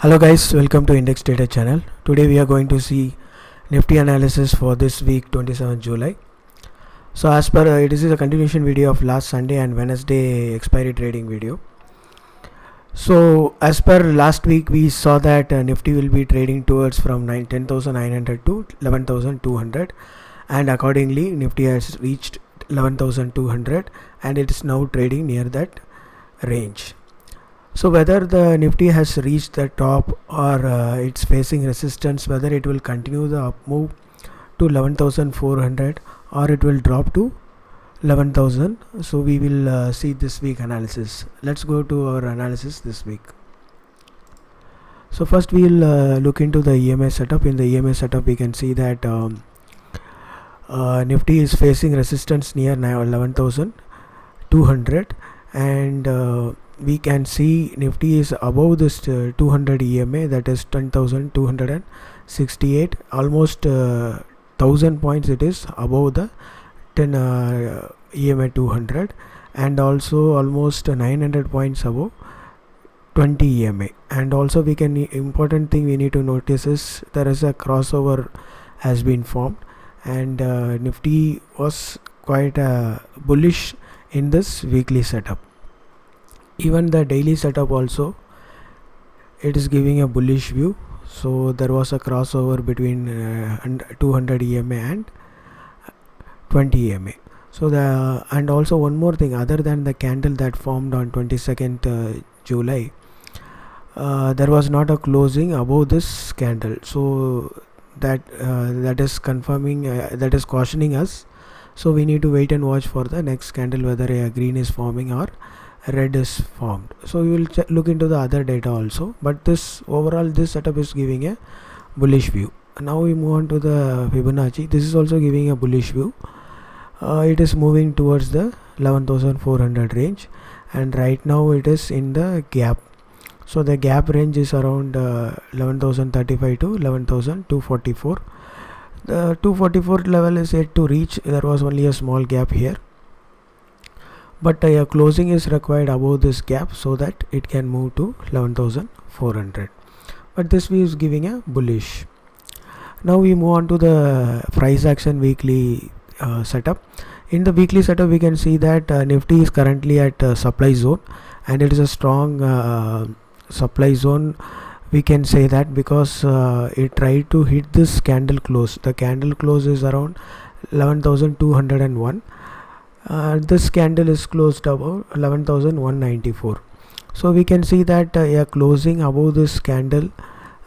Hello guys, welcome to Index Data channel. Today we are going to see NIFTY analysis for this week 27th July. So as per this is a continuation video of last Sunday and Wednesday expiry trading video. So as per last week we saw that NIFTY will be trading towards from 10,900 to 11,200, and accordingly NIFTY has reached 11,200 and it is now trading near that range. So whether the NIFTY has reached the top or it's facing resistance, whether it will continue the up move to 11,400 or it will drop to 11,000. So we will see this week analysis. Let's go to our analysis this week. So first we will look into the EMA setup. In the EMA setup we can see that NIFTY is facing resistance near now 11,200, and we can see NIFTY is above this 200 EMA, that is 10,268, almost 1000 points it is above the 10 EMA 200, and also almost 900 points above 20 EMA. And also we can, important thing we need to notice is there is a crossover has been formed, and NIFTY was quite bullish in this weekly setup. Even the daily setup also, it is giving a bullish view. So there was a crossover between 200 EMA and 20 EMA. So and also one more thing, other than the candle that formed on 22nd July, there was not a closing above this candle. So that is confirming, that is cautioning us. So we need to wait and watch for the next candle whether a green is forming or red is formed. So we will look into the other data also, but this overall this setup is giving a bullish view. Now we move on to the Fibonacci. This is also giving a bullish view. It is moving towards the 11,400 range, and right now it is in the gap. So the gap range is around 11,035 to 11,244. The 244 level is yet to reach. There was only a small gap here, but a closing is required above this gap so that it can move to 11,400. But this view is giving a bullish. Now we move on to the price action weekly setup. In the weekly setup we can see that NIFTY is currently at supply zone, and it is a strong supply zone. We can say that because it tried to hit this candle close. The candle close is around 11,201. This candle is closed above 11,194. So we can see that a closing above this candle,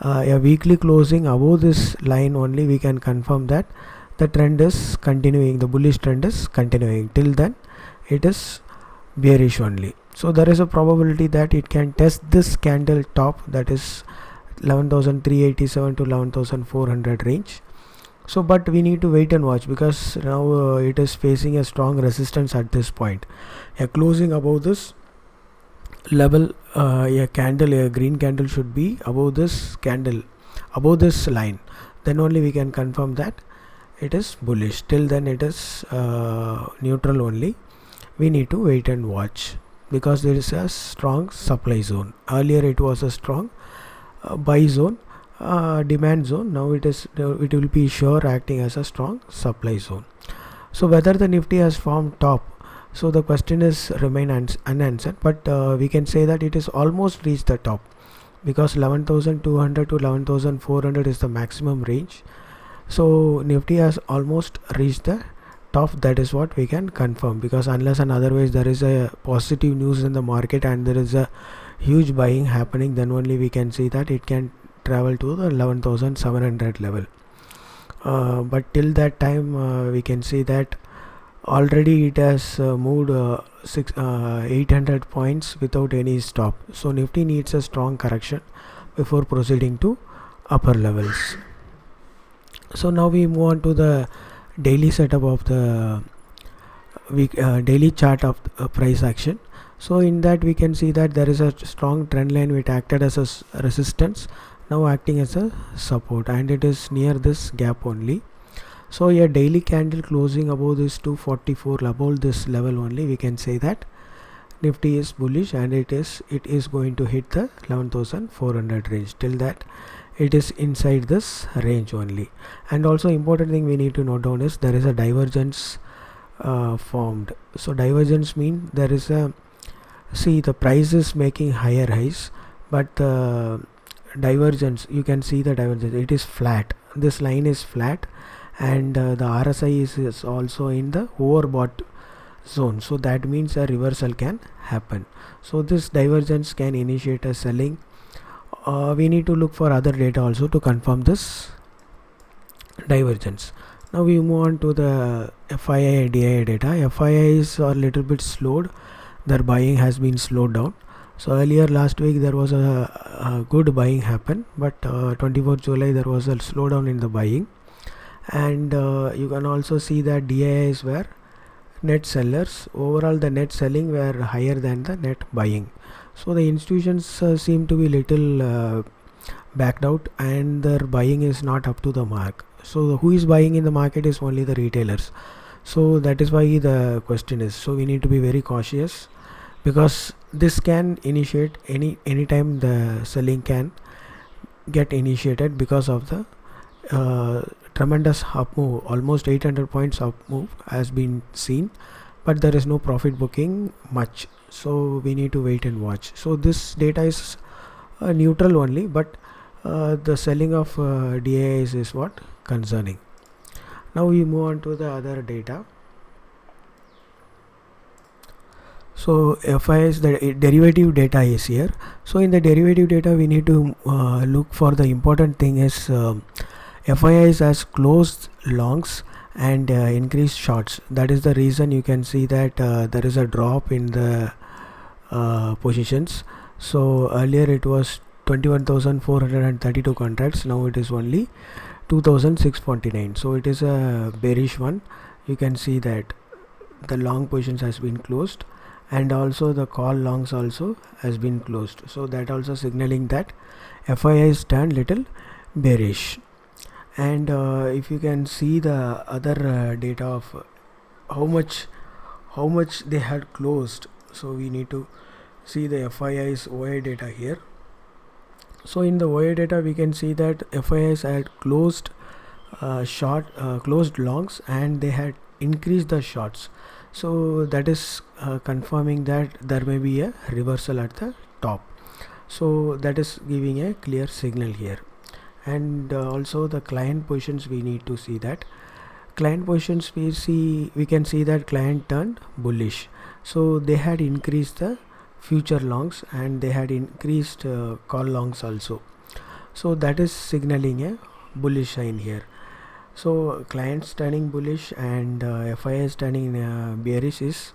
a weekly closing above this line only, we can confirm that the trend is continuing, the bullish trend is continuing. Till then it is bearish only. So there is a probability that it can test this candle top, that is 11,387 to 11,400 range. So but we need to wait and watch, because now it is facing a strong resistance at this point. A closing above this level, a green candle should be above this candle, above this line, then only we can confirm that it is bullish. Till then it is neutral only. We need to wait and watch, because there is a strong supply zone. Earlier it was a strong buy zone, demand zone. Now it will be sure acting as a strong supply zone. So whether the NIFTY has formed top, so the question is remain unanswered, but we can say that it is almost reached the top, because 11,200 to 11,400 is the maximum range. So NIFTY has almost reached the top. That is what we can confirm, because unless and otherwise there is a positive news in the market and there is a huge buying happening, then only we can see that it can travel to the 11,700 level. But till that time we can see that already it has moved 800 points without any stop. So NIFTY needs a strong correction before proceeding to upper levels. So now we move on to the daily setup of the daily chart of price action. So in that we can see that there is a strong trend line which acted as a resistance, now acting as a support, and it is near this gap only. So a daily candle closing above this 244, above this level only, we can say that Nifty is bullish and it is going to hit the 11,400 range. Till that it is inside this range only. And also important thing we need to note down is there is a divergence formed. So divergence means there is a, see, the price is making higher highs, but the divergence, you can see the divergence, it is flat, this line is flat, and the RSI is also in the overbought zone, so that means a reversal can happen. So this divergence can initiate a selling. We need to look for other data also to confirm this divergence. Now we move on to the FII and DII data. FII is a little bit slowed, their buying has been slowed down. So earlier last week there was a good buying happen, but 24th July there was a slowdown in the buying. And you can also see that DIIs were net sellers. Overall the net selling were higher than the net buying. So the institutions seem to be little backed out, and their buying is not up to the mark. So who is buying in the market is only the retailers. So that is why the question is, so we need to be very cautious, because this can initiate any time the selling can get initiated because of the tremendous up move. Almost 800 points up move has been seen, but there is no profit booking much, so we need to wait and watch. So this data is neutral only, but the selling of DIIs is what concerning. Now we move on to the other data. So FIS, the derivative data is here. So in the derivative data we need to look for the important thing is FIIs has closed longs and increased shorts. That is the reason you can see that there is a drop in the positions. So earlier it was 21,432 contracts, now it is only 2,649. So it is a bearish one. You can see that the long positions has been closed, and also the call longs also has been closed. So that also signaling that FIIs turned little bearish. And if you can see the other data of how much they had closed, so we need to see the FIIs OI data here. So in the OI data we can see that FIIs had closed closed longs, and they had increased the shorts. So that is confirming that there may be a reversal at the top. So that is giving a clear signal here. And also the client positions, we need to see that client positions, we can see that client turned bullish. So they had increased the future longs, and they had increased call longs also. So that is signaling a bullish sign here. So clients turning bullish and FIIs turning bearish is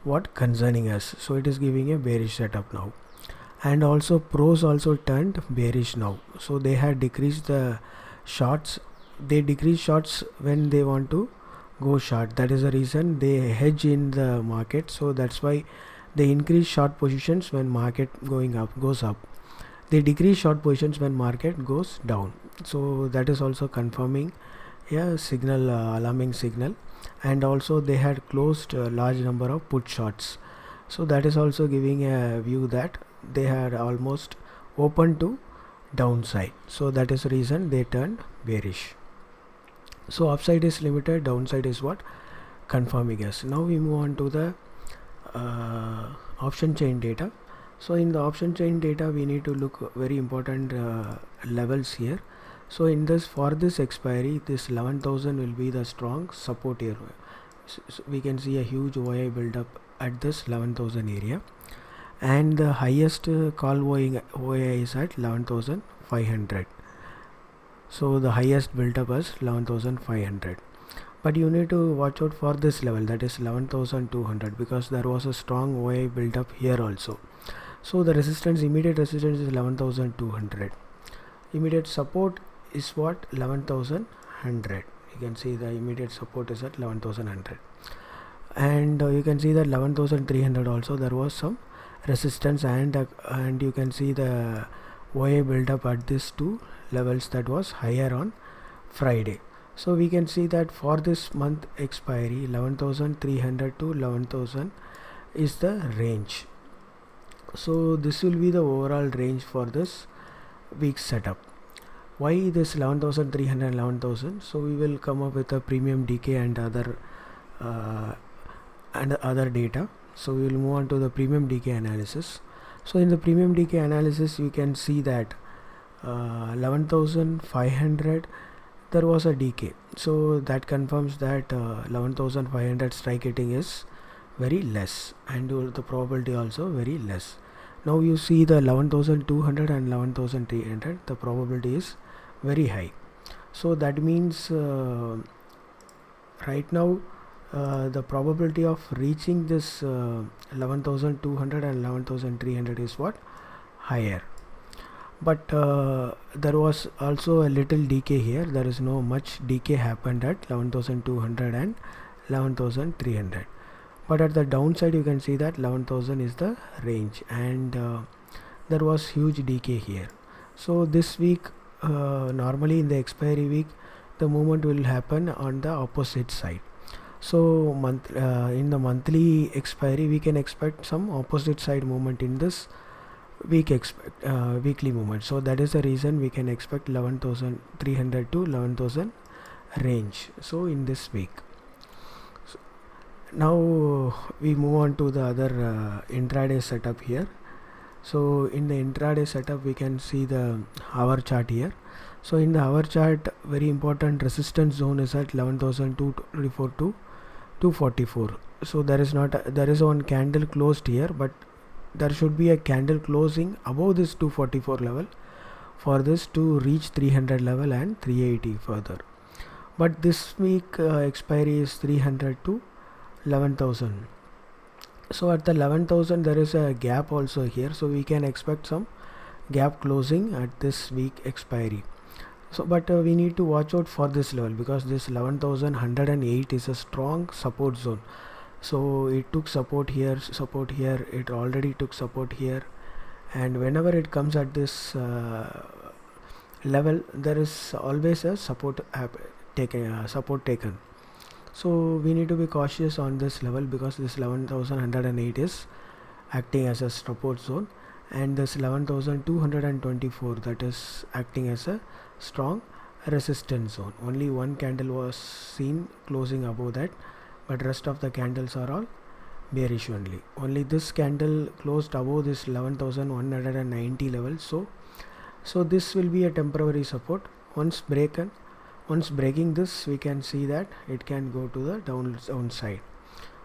what concerning us. So it is giving a bearish setup now. And also pros also turned bearish now. So they had decreased the shorts. They decrease shorts when they want to go short. That is the reason they hedge in the market. So that's why they increase short positions when market goes up. They decrease short positions when market goes down. So that is also confirming a signal, alarming signal. And also they had closed a large number of put shorts. So that is also giving a view that they had almost open to downside. So that is the reason they turned bearish. So upside is limited, downside is what confirming us. Now we move on to the option chain data. So in the option chain data we need to look very important levels here. So in this, for this expiry, this 11,000 will be the strong support area. So we can see a huge OI build up at this 11,000 area, and the highest call OI is at 11,500. So the highest built up is 11,500. But you need to watch out for this level, that is 11,200, because there was a strong OI built up here also. So the resistance, immediate resistance is 11,200. Immediate support is what, 11,100. You can see the immediate support is at 11,100, and you can see that 11,300 also there was some resistance, and you can see the OI build up at these two levels that was higher on Friday. So we can see that for this month expiry, 11,300 to 11,000 is the range. So this will be the overall range for this week's setup. Why this 11,300 and 11,000? So we will come up with a premium decay and other data. So we will move on to the premium decay analysis. So in the premium decay analysis, you can see that 11,500 there was a decay, so that confirms that 11,500 strike hitting is very less, and the probability also very less. Now you see the 11,200 and 11,300, the probability is very high. So that means right now the probability of reaching this 11,200 and 11,300 is what? Higher. But there was also a little decay here. There is no much decay happened at 11,200 and 11,300. But at the downside you can see that 11,000 is the range, and there was huge decay here. So this week normally in the expiry week the movement will happen on the opposite side. So in the monthly expiry we can expect some opposite side movement in this weekly movement. So that is the reason we can expect 11,300 to 11,000 range. So in this week. So now we move on to the other intraday setup here. So in the intraday setup we can see the hour chart here. So in the hour chart, very important resistance zone is at 11,224 to 244. So there is one candle closed here, but there should be a candle closing above this 244 level for this to reach 300 level and 380 further. But this week expiry is 300 to 11,000. So at the 11,000 there is a gap also here, so we can expect some gap closing at this week expiry. So but we need to watch out for this level, because this 11,108 is a strong support zone. So it took support here, it already took support here, and whenever it comes at this level there is always a support taken. So we need to be cautious on this level, because this 11,108 is acting as a support zone, and this 11,224 that is acting as a strong resistance zone. Only one candle was seen closing above that, but rest of the candles are all bearish only. Only this candle closed above this 11,190 level. So this will be a temporary support. Once breaking this, we can see that it can go to the downside.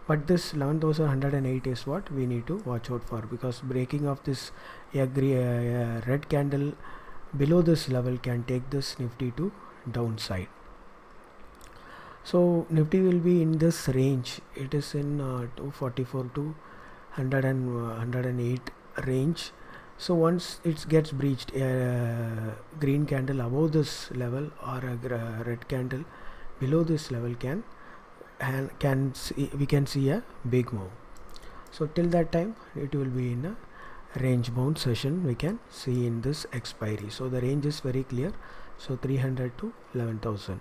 But this 11,108 is what we need to watch out for, because breaking of this red candle below this level can take this Nifty to downside. So Nifty will be in this range. It is in 244 to 108 range. So once it gets breached, a green candle above this level or a red candle below this level we can see a big move. So till that time it will be in a range bound session we can see in this expiry. So the range is very clear. So 300 to 11,000.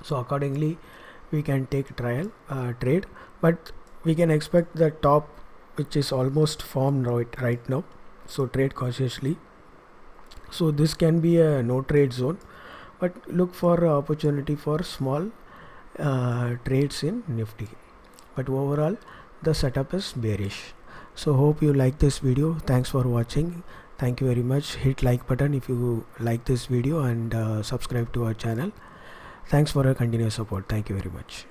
So accordingly we can take trade, but we can expect the top, which is almost formed right now. So trade cautiously. So this can be a no trade zone, but look for opportunity for small trades in Nifty. But overall the setup is bearish. So hope you like this video. Thanks for watching. Thank you very much. Hit like button if you like this video, and subscribe to our channel. Thanks for your continuous support. Thank you very much.